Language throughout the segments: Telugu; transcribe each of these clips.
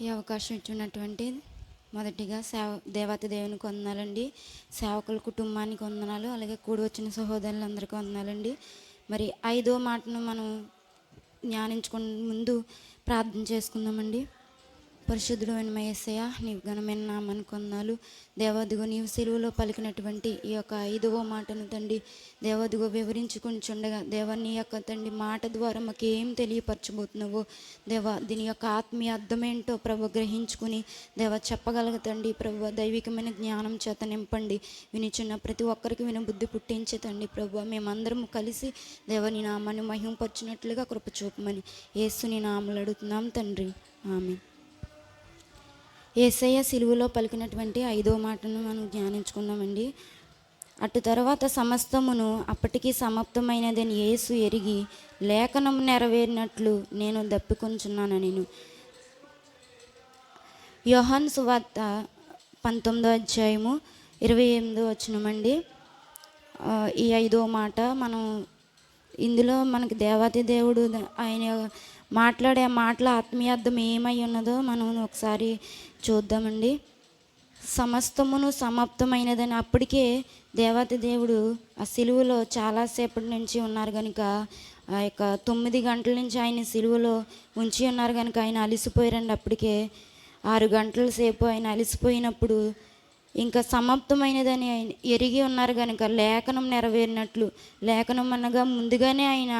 ఈ అవకాశం ఇచ్చినటువంటి మొదటిగా దేవాతి దేవునికి వందనాలండి. సేవకుల కుటుంబానికి వందనాలు, అలాగే కూడి వచ్చిన సహోదరులందరికీ వందనాలండి. మరి 5వ మాటను మనం ధ్యానించుకునే ముందు ప్రార్థన చేసుకుందామండి. పరిశుద్ధుడు అయిన యేసయ్య, నీవు ఘనమైన నామానికి వందనాలు. దేవాదిగో నీవు సిలువలో పలికినటువంటి ఈ యొక్క 5వ మాటను తండ్రి దేవాదిగో వివరించుకుంటుండగా దేవా నీ యొక్క తండ్రి మాట ద్వారా మాకు ఏం తెలియపరచబోతున్నావో దేవా దీని యొక్క ఆత్మీయ అర్థమేంటో ప్రభు గ్రహించుకుని దేవా చెప్పగలగతండి. ప్రభు దైవికమైన జ్ఞానం చేత నింపండి. వినిచున్న ప్రతి ఒక్కరికి వినబుద్ధి పుట్టించతండి. ప్రభు మేమందరం కలిసి దేవని నామాన్ని మహింపరచినట్లుగా కృప చూపమని యేసుని నామములో అడుగుతున్నాం తండ్రి, ఆమేన్. యేసయ్య సిలువలో పలికినటువంటి 5వ మాటను మనం ధ్యానించుకుందామండి. అటు తర్వాత సమస్తమును అప్పటికి సమాప్తమైనదని యేసు ఎరిగి లేఖనం నెరవేరినట్లు నేను దప్పికొంచున్నాను. యోహాను సువార్త 19వ అధ్యాయము 28వ వచనమండి. ఈ 5వ మాట మనం ఇందులో మనకి దేవాతి దేవుడు ఆయన మాట్లాడే మాటల ఆత్మీయార్థం ఏమై ఉన్నదో మనం ఒకసారి చూద్దామండి. సమస్తమును సమాప్తమైనదని అప్పటికే దేవాతి దేవుడు ఆ సిలువలో చాలాసేపటి నుంచి ఉన్నారు కనుక ఆ యొక్క 9 గంటల నుంచి ఆయన సిలువలో ఉంచి ఉన్నారు కనుక ఆయన అలిసిపోయారండి. అప్పటికే 6 గంటల సేపు ఆయన అలిసిపోయినప్పుడు ఇంకా సమాప్తమైనదని ఆయన ఎరిగి ఉన్నారు కనుక లేఖనం నెరవేరినట్లు, లేఖనం అనగా ముందుగానే ఆయన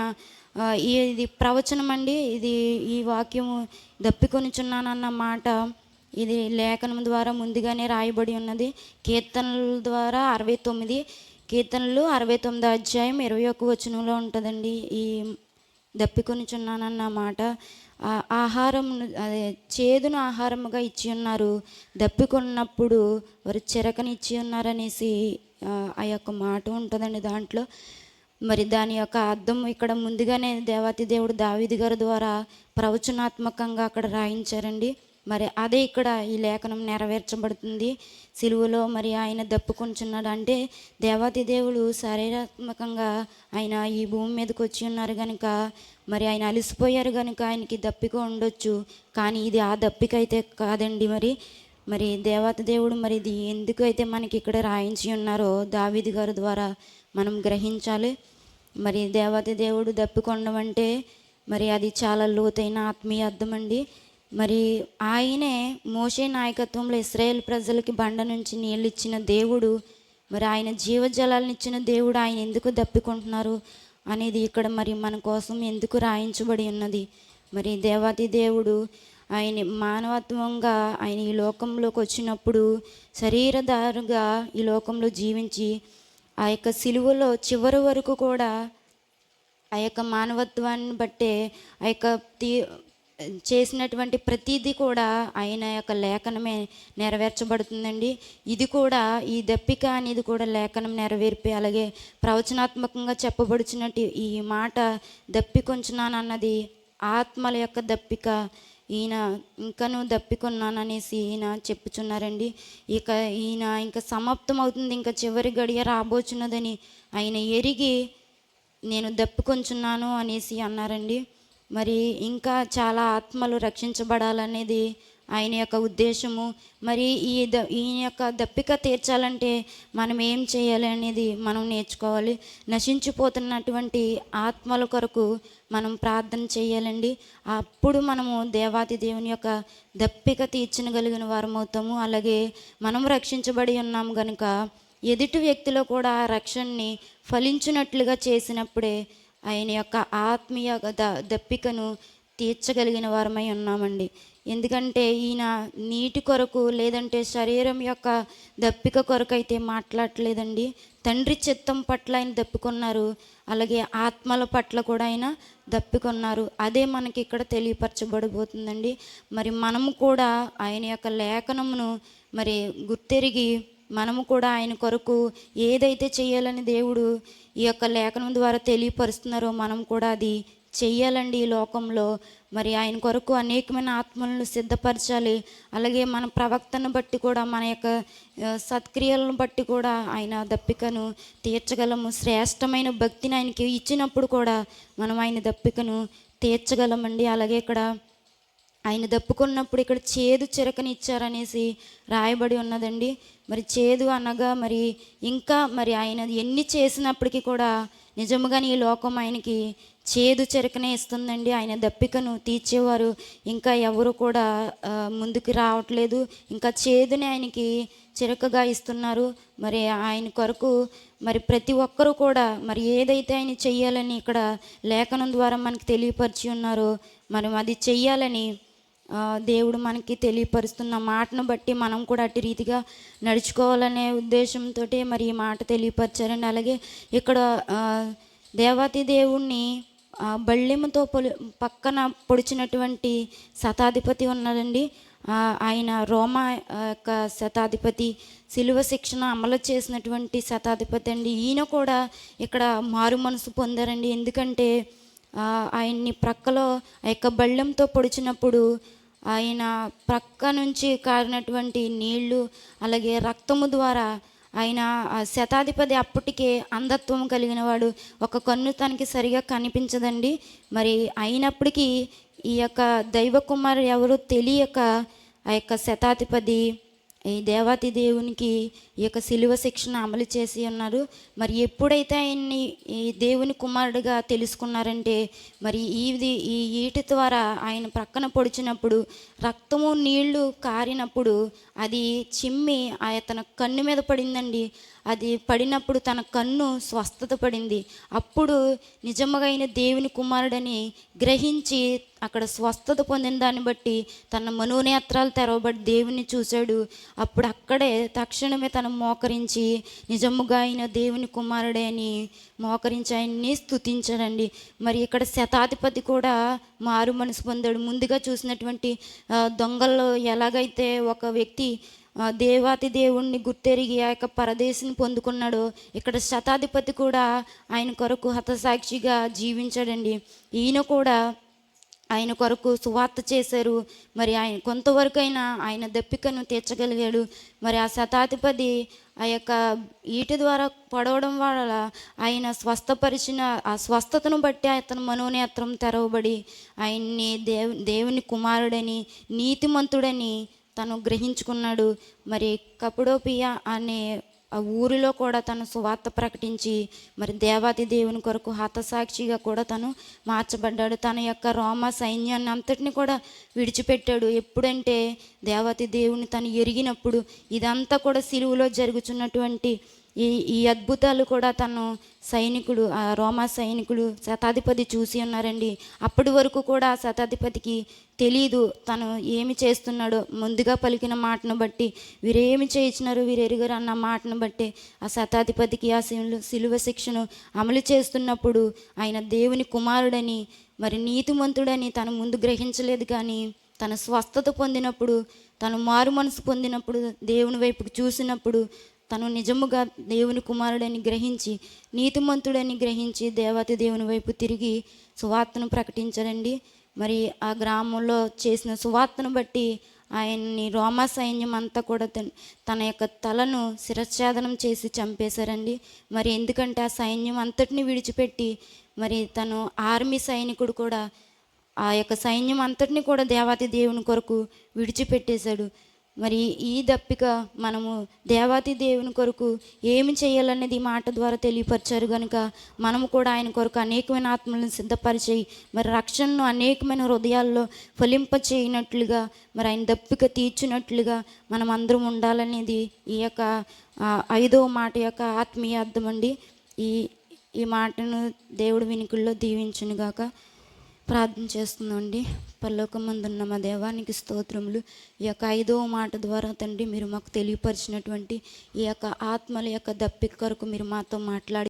ఇది ప్రవచనం అండి. ఇది ఈ వాక్యము దప్పికొనిచున్నానన్న మాట ఇది లేఖనం ద్వారా ముందుగానే రాయబడి ఉన్నది. కీర్తనల ద్వారా 69 కీర్తనలు 69వ అధ్యాయం 21వ వచనంలో ఉంటుందండి ఈ దప్పికొనిచున్నానన్న మాట. ఆహారం అదే చేదును ఆహారముగా ఇచ్చి ఉన్నారు, దప్పికొన్నప్పుడు వారు చెరకనిచ్చి ఉన్నారనేసి ఆ యొక్క మాట ఉంటుందండి దాంట్లో. మరి దాని యొక్క అర్థం ఇక్కడ ముందుగానే దేవాతి దేవుడు దావీదు గారి ద్వారా ప్రవచనాత్మకంగా అక్కడ రాయించారండి. మరి అదే ఇక్కడ ఈ లేఖనం నెరవేర్చబడుతుంది సిలువలో. మరి ఆయన దప్పుకొంచున్నాడు అంటే దేవాతి దేవుడు శారీరాత్మకంగా ఆయన ఈ భూమి మీదకి వచ్చి ఉన్నారు కనుక మరి ఆయన అలసిపోయారు కనుక ఆయనకి దప్పిక ఉండొచ్చు. కానీ ఇది ఆ దప్పిక అయితే కాదండి. మరి దేవాతి దేవుడు మరి ఇది ఎందుకైతే మనకి ఇక్కడ రాయించి ఉన్నారో దావీదు గారి ద్వారా మనం గ్రహించాలి. మరి దేవాతి దేవుడు దప్పికొనడం అంటే మరి అది చాలా లోతైన ఆత్మీయ అర్థం అండి. మరి ఆయనే మోషే నాయకత్వంలో ఇశ్రాయేల్ ప్రజలకి బండ నుంచి నీళ్ళు ఇచ్చిన దేవుడు, మరి ఆయన జీవజలాలను ఇచ్చిన దేవుడు ఆయన ఎందుకు దప్పికొంటున్నారు అనేది ఇక్కడ మరి మన కోసం ఎందుకు రాయించబడి ఉన్నది. మరి దేవాతి దేవుడు ఆయన మానవత్వంగా ఆయన ఈ లోకంలోకి వచ్చినప్పుడు శరీరధారుగా ఈ లోకంలో జీవించి ఆ యొక్క సిలువలో చివరి వరకు కూడా ఆ యొక్క మానవత్వాన్ని బట్టే ఆ యొక్క చేసినటువంటి ప్రతిదీ కూడా ఆయన యొక్క లేఖనమే నెరవేర్చబడుతుందండి. ఇది కూడా ఈ దప్పిక అనేది కూడా లేఖనం నెరవేర్పి అలాగే ప్రవచనాత్మకంగా చెప్పబడుచున్నట్టు ఈ మాట దప్పికొంచున్నానన్నది ఆత్మల యొక్క దప్పిక. ఈయన ఇంకనూ దప్పికొన్నాననేసి ఈయన చెప్పుచున్నారండి. ఈయన ఇంకా సమాప్తం అవుతుంది, ఇంకా చివరి గడియ రాబోచున్నదని ఆయన ఎరిగి నేను దప్పికొంచున్నాను అనేసి అన్నారండి. మరి ఇంకా చాలా ఆత్మలు రక్షించబడాలనేది ఆయన యొక్క ఉద్దేశము. మరి ఈయన యొక్క దప్పిక తీర్చాలంటే మనం ఏం చేయాలి అనేది మనం నేర్చుకోవాలి. నశించిపోతున్నటువంటి ఆత్మల కొరకు మనం ప్రార్థన చేయాలండి. అప్పుడు మనము దేవాతి దేవుని యొక్క దప్పిక తీర్చగలిగిన వారం అవుతాము. అలాగే మనం రక్షించబడి ఉన్నాం కనుక ఎదుటి వ్యక్తిలో కూడా ఆ రక్షణని ఫలించినట్లుగా చేసినప్పుడే ఆయన యొక్క ఆత్మీయ దప్పికను తీర్చగలిగిన వారమై ఉన్నామండి. ఎందుకంటే ఈయన నీటి కొరకు లేదంటే శరీరం యొక్క దప్పిక కొరకు అయితే మాట్లాడలేదండి. తండ్రి చిత్తం పట్ల ఆయన దప్పికొన్నారు, అలాగే ఆత్మల పట్ల కూడా ఆయన దప్పికొన్నారు. అదే మనకి ఇక్కడ తెలియపరచబడబోతుందండి. మరి మనము కూడా ఆయన యొక్క లేఖనమును మరి గుర్తెరిగి మనము కూడా ఆయన కొరకు ఏదైతే చేయాలని దేవుడు ఈ యొక్క లేఖనం ద్వారా తెలియపరుస్తున్నారో మనం కూడా అది చెయ్యాలండి. ఈ లోకంలో మరి ఆయన కొరకు అనేకమైన ఆత్మలను సిద్ధపరచాలి. అలాగే మన ప్రవక్తను బట్టి కూడా మన యొక్క సత్క్రియలను బట్టి కూడా ఆయన దప్పికను తీర్చగలము. శ్రేష్టమైన భక్తిని ఆయనకి ఇచ్చినప్పుడు కూడా మనం ఆయన దప్పికను తీర్చగలమండి. అలాగే ఇక్కడ ఆయన దప్పుకున్నప్పుడు ఇక్కడ చేదు చిరకనిచ్చారనేసి రాయబడి ఉన్నదండి. మరి చేదు అనగా మరి ఇంకా మరి ఆయన ఎన్ని చేసినప్పటికీ కూడా నిజముగానే ఈ లోకం ఆయనకి చేదు చిరకనే ఇస్తుందండి. ఆయన దప్పికను తీర్చేవారు ఇంకా ఎవరు కూడా ముందుకు రావట్లేదు. ఇంకా చేదుని ఆయనకి చిరకగా ఇస్తున్నారు. మరి ఆయన కొరకు మరి ప్రతి ఒక్కరూ కూడా మరి ఏదైతే ఆయన చెయ్యాలని ఇక్కడ లేఖనం ద్వారా మనకి తెలియపరిచి ఉన్నారో మనం అది చెయ్యాలని దేవుడు మనకి తెలియపరుస్తున్న మాటను బట్టి మనం కూడా అట్టి రీతిగా నడుచుకోవాలనే ఉద్దేశంతో మరి ఈ మాట తెలియపరిచారండి. అలాగే ఇక్కడ దేవాతి దేవుణ్ణి బళ్ళెముతో పక్కన పొడిచినటువంటి శతాధిపతి ఉన్నాడండి. ఆయన రోమా యొక్క శతాధిపతి, శిలువ శిక్షణ అమలు చేసినటువంటి శతాధిపతి అండి. ఈయన కూడా ఇక్కడ మారు మనసు పొందారండి. ఎందుకంటే ఆయన్ని ప్రక్కలో ఆ యొక్క బళ్ళెంతో పొడిచినప్పుడు ఆయన ప్రక్క నుంచి కారినటువంటి నీళ్లు అలాగే రక్తము ద్వారా ఆయన శతాధిపతి అప్పటికే అంధత్వం కలిగిన వాడు, ఒక కన్ను తనకి సరిగా కనిపించదండి. మరి అయినప్పటికీ ఈ యొక్క దైవ కుమారుడు ఎవరు తెలియక ఆ యొక్క శతాధిపతి ఈ దేవాతి దేవునికి ఈ యొక్క శిలువ శిక్షణ అమలు చేసి ఉన్నారు. మరి ఎప్పుడైతే ఆయన్ని ఈ దేవుని కుమారుడిగా తెలుసుకున్నారంటే మరి ఈ ఈటి ద్వారా ఆయన ప్రక్కన పొడిచినప్పుడు రక్తము నీళ్లు కారినప్పుడు అది చిమ్మి తన కన్ను మీద పడిందండి. అది పడినప్పుడు తన కన్ను స్వస్థత పడింది. అప్పుడు నిజముగా ఆయన దేవుని కుమారుడని గ్రహించి అక్కడ స్వస్థత పొందిన దాన్ని బట్టి తన మనోనేత్రాలు తెరవబడి దేవుని చూశాడు. అప్పుడు అక్కడే తక్షణమే తను మోకరించి నిజముగా ఆయన దేవుని కుమారుడే అని మోకరించి ఆయన్ని స్తుతించాడండి. మరి ఇక్కడ శతాధిపతి కూడా మారు మనసు పొందాడు. ముందుగా చూసినటువంటి దొంగల్లో ఎలాగైతే ఒక వ్యక్తి దేవాతి దేవుణ్ణి గుర్తెరిగి ఆ యొక్క పరదేశిని పొందుకున్నాడో ఇక్కడ శతాధిపతి కూడా ఆయన కొరకు హతసాక్షిగా జీవించాడండి. ఈయన కూడా ఆయన కొరకు సువార్త చేశారు. మరి ఆయన కొంతవరకు అయినా ఆయన దప్పికను తీర్చగలిగాడు. మరి ఆ శతాధిపతి ఆ యొక్క ఈటి ద్వారా పడవడం వల్ల ఆయన స్వస్థపరిచిన ఆ స్వస్థతను బట్టి అతను మనోనేత్రం తెరవబడి ఆయన్ని దేవుని కుమారుడని నీతిమంతుడని తను గ్రహించుకున్నాడు. మరి కపడోపియా అనే ఆ ఊరిలో కూడా తను సువార్త ప్రకటించి మరి దేవాతి దేవుని కొరకు హతసాక్షిగా కూడా తను మార్చబడ్డాడు. తన యొక్క రోమా సైన్యాన్ని అంతటిని కూడా విడిచిపెట్టాడు. ఎప్పుడంటే దేవాతి దేవుని తను ఎరిగినప్పుడు ఇదంతా కూడా సిలువలో జరుగుతున్నటువంటి ఈ అద్భుతాలు కూడా తను సైనికుడు ఆ రోమా సైనికుడు శతాధిపతి చూసి ఉన్నారండి. అప్పటి వరకు కూడా ఆ శతాధిపతికి తెలీదు తను ఏమి చేస్తున్నాడో. ముందుగా పలికిన మాటను బట్టి వీరేమి చేయించినారు వీరెరుగరు అన్న మాటను బట్టి ఆ శతాధిపతికి ఆ శిలువ శిక్షను అమలు చేస్తున్నప్పుడు ఆయన దేవుని కుమారుడని మరి నీతిమంతుడని తను ముందు గ్రహించలేదు. కానీ తన స్వస్థత పొందినప్పుడు తను మారు మనసు పొందినప్పుడు దేవుని వైపుకు చూసినప్పుడు తను నిజముగా దేవుని కుమారుడని గ్రహించి నీతిమంతుడని గ్రహించి దేవాతి దేవుని వైపు తిరిగి సువార్తను ప్రకటించారండి. మరి ఆ గ్రామంలో చేసిన సువార్తను బట్టి ఆయన్ని రోమా సైన్యం అంతా కూడా తన యొక్క తలను శిరఛేదనం చేసి చంపేశారండి. మరి ఎందుకంటే ఆ సైన్యం అంతటిని విడిచిపెట్టి మరి తను ఆర్మీ సైనికుడు కూడా ఆ యొక్క సైన్యం అంతటిని కూడా దేవాతి దేవుని కొరకు విడిచిపెట్టేశాడు. మరి ఈ దప్పిక మనము దేవాతి దేవుని కొరకు ఏమి చేయాలనేది మాట ద్వారా తెలియపరిచారు కనుక మనము కూడా ఆయన కొరకు అనేకమైన ఆత్మలను సిద్ధపరిచేయి మరి రక్షణను అనేకమైన హృదయాల్లో ఫలింప చేయనట్లుగా మరి ఆయన దప్పిక తీర్చినట్లుగా మనం అందరం ఉండాలనేది ఈ యొక్క 5వ మాట యొక్క ఆత్మీయ అర్థం అండి. ఈ మాటను దేవుడు వినికుల్లో దీవించునుగాక. ప్రార్థన చేస్తుందండి. పరలోకమందున్న మా దేవానికి స్తోత్రములు. ఈ యొక్క 5వ మాట ద్వారా తండ్రి మీరు మాకు తెలియపరిచినటువంటి ఈ యొక్క ఆత్మల యొక్క దప్పిక కొరకు మీరు మాతో మాట్లాడి